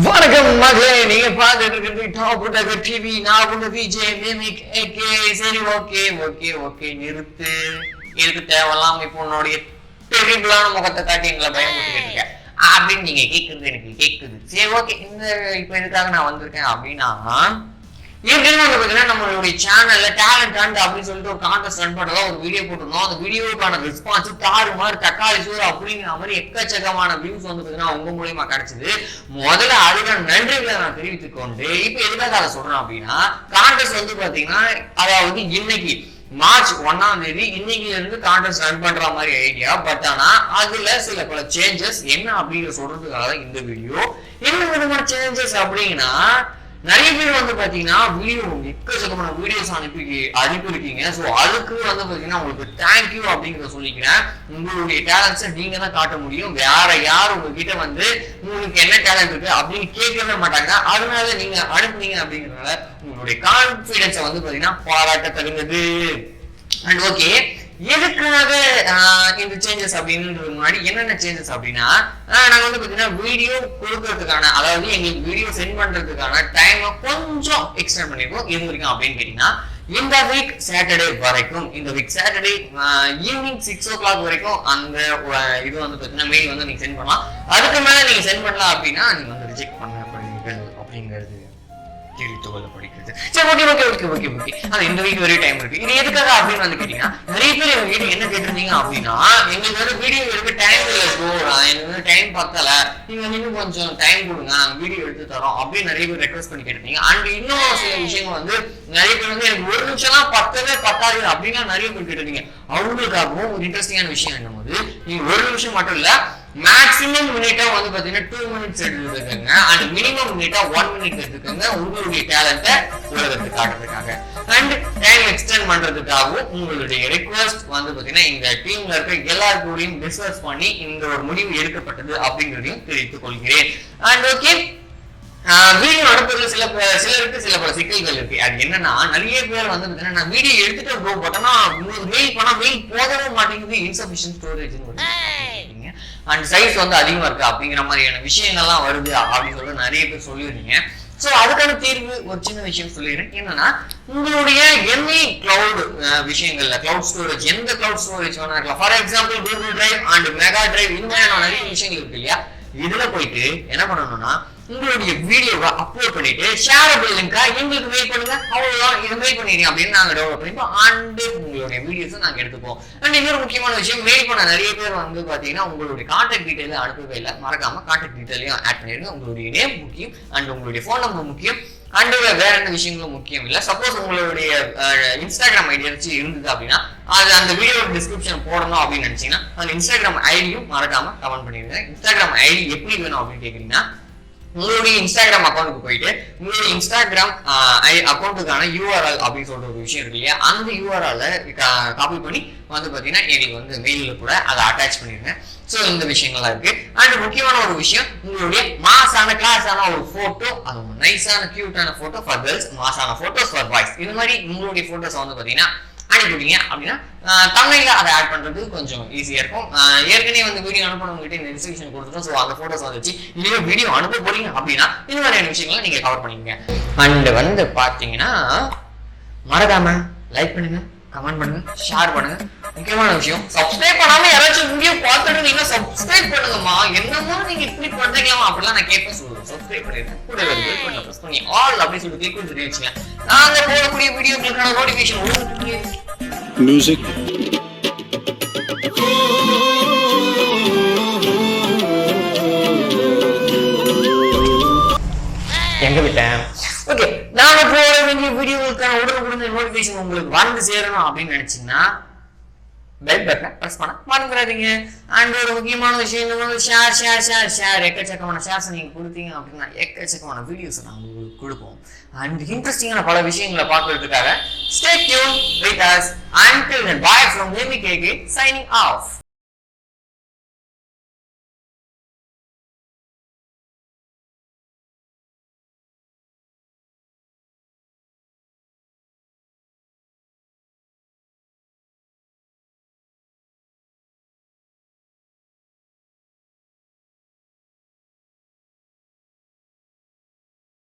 வணக்கம் மகளே, நீங்க பார்த்துட்டு இருக்கிறது டாப் டாக்கர் டிவி. நான் உங்க விஜய் மிமிக் ஏகே. சரி, ஓகே ஓகே ஓகே நிறுத்து. இதுக்கு தேவையில்லாம இப்போ உன்னுடைய டெரிபிளான முகத்தை காட்டி எங்களை பயன்படுத்திட்டு அப்படின்னு நீங்க கேட்கறது எனக்கு கேட்குது. சரி, ஓகே. இந்த இப்போ எதுக்காக நான் வந்திருக்கேன் அப்படின்னா, ஏற்கனவே பார்த்தீங்கன்னா நம்மளுடைய சேனல்ல டேலண்ட் ஹண்ட் அப்படின்னு சொல்லிட்டு ஒரு கான்டெஸ்ட் ரன் பண்ணதா ஒரு வீடியோ போட்டிருந்தோம். அந்த வீடியோக்கான ரெஸ்பான்ஸ் தாறுமாறு தக்காளி சோறு அப்படிங்கிற மாதிரி எக்கச்சக்கமான வியூஸ் வந்து பார்த்தீங்கன்னா உங்க மூலியமா கிடைச்சது. முதல்ல அதுக்கான நன்றிகளை நான் தெரிவித்துக் கொண்டு இப்ப எதுக்காக அதை சொல்றேன் அப்படின்னா, கான்டெஸ்ட் வந்து பாத்தீங்கன்னா அதாவது இன்னைக்கு மார்ச் 1ஆம் தேதி இன்னைக்குல இருந்து கான்டெஸ்ட் ரன் பண்ற மாதிரி ஐடியா. பட் ஆனா அதுல சில பல சேஞ்சஸ் என்ன அப்படின்னு சொல்றதுக்காக இந்த வீடியோ. என்ன விதமான சேஞ்சஸ் அப்படின்னா, நிறைய பேர் வந்து பாத்தீங்கன்னா வீடியோ எக்கச்சக்கமான வீடியோஸ் அனுப்பியிருக்கீங்க. ஸோ அதுக்கு வந்து பாத்தீங்கன்னா உங்களுக்கு தேங்க்யூ அப்படிங்கிறத சொல்லிக்கிறேன். உங்களுடைய டேலண்ட்ஸை நீங்க தான் காட்ட முடியும். வேற யார் உங்ககிட்ட வந்து உங்களுக்கு என்ன டேலண்ட் இருக்கு அப்படின்னு கேட்கவே மாட்டாங்க. அதனால நீங்க அனுப்புனீங்க அப்படிங்கிறதுனால உங்களுடைய கான்பிடன்ஸை வந்து பாத்தீங்கன்னா பாராட்ட தகுந்தது. அண்ட் ஓகே, எதுக்காக இந்த சேஞ்சஸ் அப்படின்றது முன்னாடி என்னென்ன சேஞ்சஸ் அப்படின்னா, நாங்க வந்து பாத்தீங்கன்னா வீடியோ கொடுக்கறதுக்கான, அதாவது எங்களுக்கு வீடியோ சென்ட் பண்றதுக்கான டைமை கொஞ்சம் எக்ஸ்டெண்ட் பண்ணிருக்கோம். இது வரைக்கும் அப்படின்னு கேட்டீங்கன்னா, இந்த வீக் சாட்டர்டே வரைக்கும், இந்த வீக் சாட்டர்டே ஈவினிங் 6 o'clock வரைக்கும் அந்த இது வந்து பாத்தீங்கன்னா மெயில் வந்து நீங்க சென்ட் பண்ணலாம். அதுக்கு மேல நீங்க சென்ட் பண்ணலாம் அப்படின்னா நீங்க வந்து ரிஜெக்ட் பண்ணப்படுவீர்கள் அப்படிங்கிறது தெரிவித்துக்கொள்ள படிக்கிறது. சரி, okay okay okay okay okay அது இந்த வீக் வரையும் டைம் இருக்கு. இது எதுக்காக அப்படின்னு வந்து கேட்டீங்கன்னா, நிறைய பேர் எங்க வீட்டு என்ன கேட்டிருந்தீங்க அப்படின்னா, எங்களுக்கு வந்து வீடியோ எடுக்க டைம் இல்லை ப்ரோ, எனக்கு வந்து டைம் பத்தல, நீங்க வந்து இன்னும் கொஞ்சம் டைம் கொடுங்க, நாங்க வீடியோ எடுத்து தரோம் அப்படின்னு நிறைய பேர் ரெக்வஸ்ட் பண்ணி கேட்டிருந்தீங்க. அண்ட் இன்னும் சில விஷயங்கள் வந்து நிறைய பேர் வந்து எனக்கு 1 நிமிஷம்லாம் பத்தாது அப்படின்னா நிறைய பேர் கேட்டிருந்தீங்க. அவங்களுக்காகவும் ஒரு இன்ட்ரெஸ்டிங்கான விஷயம் என்னும் போது, நீங்க 1 நிமிஷம் மட்டும் இல்ல, மேக்ஸிமம் மினிட்டா வந்து பாத்தீங்கன்னா 2 minutes எடுத்துக்கோங்க. அண்ட் மினிமம் மினிட்டா 1 minute எடுத்துக்கோங்க. உங்களுடைய டேலண்ட்டை உலகத்துக்கு காட்டுறதுக்காக அண்ட் டைம் எக்ஸ்டெண்ட் பண்றதுக்காகவும் உங்களுடைய ரிக்வெஸ்ட் வந்து பாத்தீங்கன்னா இந்த டீம்ல இருக்க எல்லாருக்கூடையும் டிஸ்கஸ் பண்ணி இந்த ஒரு முடிவு எடுக்கப்பட்டது அப்படிங்கிறதையும் தெரிவித்துக் கொள்கிறேன். அண்ட் ஓகே, வீடியோ அனுப்புறதுல சிலருக்கு சில பல சிக்கல்கள் இருக்கு. அது என்னன்னா, நிறைய பேர் வந்து பாத்தீங்கன்னா நான் வீடியோ எடுத்துட்டு ப்ரோ பட்டனா மெயில் பண்ணா மெயில் போகவே மாட்டேங்குது, இன்சபிஷியன்ட் ஸ்டோரேஜ் அண்ட் சைஸ் வந்து அதிகமா இருக்கு அப்படிங்கிற மாதிரியான விஷயங்கள்லாம் வருது அப்படின்னு சொல்லிட்டு நிறைய பேர் சொல்லியிருந்தீங்க. சோ அதுக்கான தீர்வு ஒரு சின்ன விஷயம் சொல்லிடுறேன். என்னன்னா, உங்களுடைய எனி கிளவுட் விஷயங்கள்ல கிளவுட் ஸ்டோரேஜ், எந்த கிளவுட் ஸ்டோரேஜ் வேணா இருக்கலாம். For example Google drive and mega drive, இந்த மாதிரியான நிறைய விஷயங்கள் இருக்கு இல்லையா. இதுல போயிட்டு என்ன பண்ணணும்னா, உங்களுடைய வீடியோவை அப்லோட் பண்ணிட்டு ஷேரபிள் லிங்கா எங்களுக்கு மெயில் பண்ணுங்க, அவ்வளவுதான். இது மெயில் பண்ணிடுங்க அப்படின்னு நாங்க டெவலப் பண்ணிப்போம். அண்ட் உங்களுடைய வீடியோஸை நாங்க எடுத்துப்போம். அண்ட் இன்னொரு முக்கியமான விஷயம், மெயில் பண்ண நிறைய பேர் வந்து பாத்தீங்கன்னா உங்களுடைய கான்டாக்ட் டீடைல் அனுப்பவே இல்லை. மறக்காம கான்டாக்ட் டீடைலையும் ஆட் பண்ணிருங்க. உங்களுடைய நேம் முக்கியம் அண்ட் உங்களுடைய போன் நம்பர் முக்கியம். அண்ட் வேற எந்த விஷயங்களும் முக்கியம் இல்லை. சப்போஸ் உங்களுடைய இன்ஸ்டாகிராம் ஐடி வச்சு இருந்தது அப்படின்னா அது அந்த வீடியோ டிஸ்கிரிப்ஷன் போடணும் அப்படின்னு நினைச்சீங்கன்னா அந்த இன்ஸ்டாகிராம் ஐடியும் மறக்காம கமெண்ட் பண்ணிருங்க. இன்ஸ்டாகிராம் ஐடி எப்படி வேணும் அப்படின்னு கேக்குறீங்கன்னா, உங்களுடைய இன்ஸ்டாகிராம் அக்கௌண்ட்டுக்கு போயிட்டு உங்களுடைய இன்ஸ்டாகிராம் அக்கௌண்ட்டுக்கான URL அப்படின்னு சொல்ற ஒரு விஷயம் இருக்கு இல்லையா, அந்த URL காப்பி பண்ணி வந்து பாத்தீங்கன்னா எங்களுக்கு வந்து மெயில கூட அதை அட்டாச் பண்ணிருங்க. சோ இந்த விஷயங்கள்லாம் இருக்கு. அண்ட் முக்கியமான ஒரு விஷயம், உங்களுடைய மாசான கிளாஸான ஒரு போட்டோ, அது நைஸான கியூட்டான போட்டோ ஃபார் கேர்ள்ஸ், மாசான போட்டோஸ் ஃபார் பாய்ஸ், இது மாதிரி உங்களுடைய போட்டோஸ் வந்து பாத்தீங்கன்னா அனுப்பிவிட்டீங்க அப்படின்னா தமிழ்ல அதை ஆட் பண்றது கொஞ்சம் ஈஸியா இருக்கும். ஏற்கனவே வந்து வீடியோ அனுப்பினவங்ககிட்ட இந்த இன்ஸ்ட்ரக்ஷன் கொடுத்துட்டோம். ஸோ அந்த போட்டோஸ் வந்துச்சு. இனிமே வீடியோ அனுப்ப போறீங்க அப்படின்னா இந்த மாதிரியான விஷயங்களை நீங்க கவர் பண்ணிக்கங்க. அண்ட் வந்து பாத்தீங்கன்னா மறக்காம லைக் பண்ணுங்க, கமெண்ட் பண்ணுங்க, ஷேர் பண்ணுங்க. முக்கியமான விஷயம், சப்ஸ்கிரைப் பண்ணாம யாராச்சும் வீடியோ பார்த்துட்டு நீங்க சப்ஸ்கிரைப் பண்ணுங்கம்மா, என்னமோ நீங்க இப்படி பண்றீங்களாமா அப்படிலாம் நான் கேட்பேன். சொல்லுங்க, சப்ஸ்கிரைப் பண்ணிருக்கேன், கூட பெல் பட்டனை பிரஸ் பண்ணி ஆல் அப்படின்னு சொல்லி கிளிக் பண்ணி வச்சுங்க. நாங்க போடக்கூடிய வீடியோக்களுக்கான நோட்டிபிகேஷன் உங்களுக்கு மியூசிக் எங்க விட்டேன். ஓகே, நாங்க போட வேண்டிய வீடியோவுக்கான உடனுக்குடன் நோட்டிபிகேஷன் உங்களுக்கு வந்து சேரணும் அப்படின்னு நினைச்சீங்கன்னா பெல் பட்டனை பிரஸ் பண்ண மறந்துடாதீங்க. அண்ட் ஒரு முக்கியமான விஷயம், ஷேர் ஷேர் ஷேர் ஷேர் எக்கச்சக்கமான ஷேர்ஸ் நீங்க கொடுத்தீங்க அப்படின்னா எக்கச்சக்கமான வீடியோஸ் நாங்கள் உங்களுக்கு கொடுப்போம். அண்ட் இன்ட்ரெஸ்டிங்கான பல விஷயங்களை பார்க்கறதுக்காக stay tuned with us. Until then, bye from MKK signing off.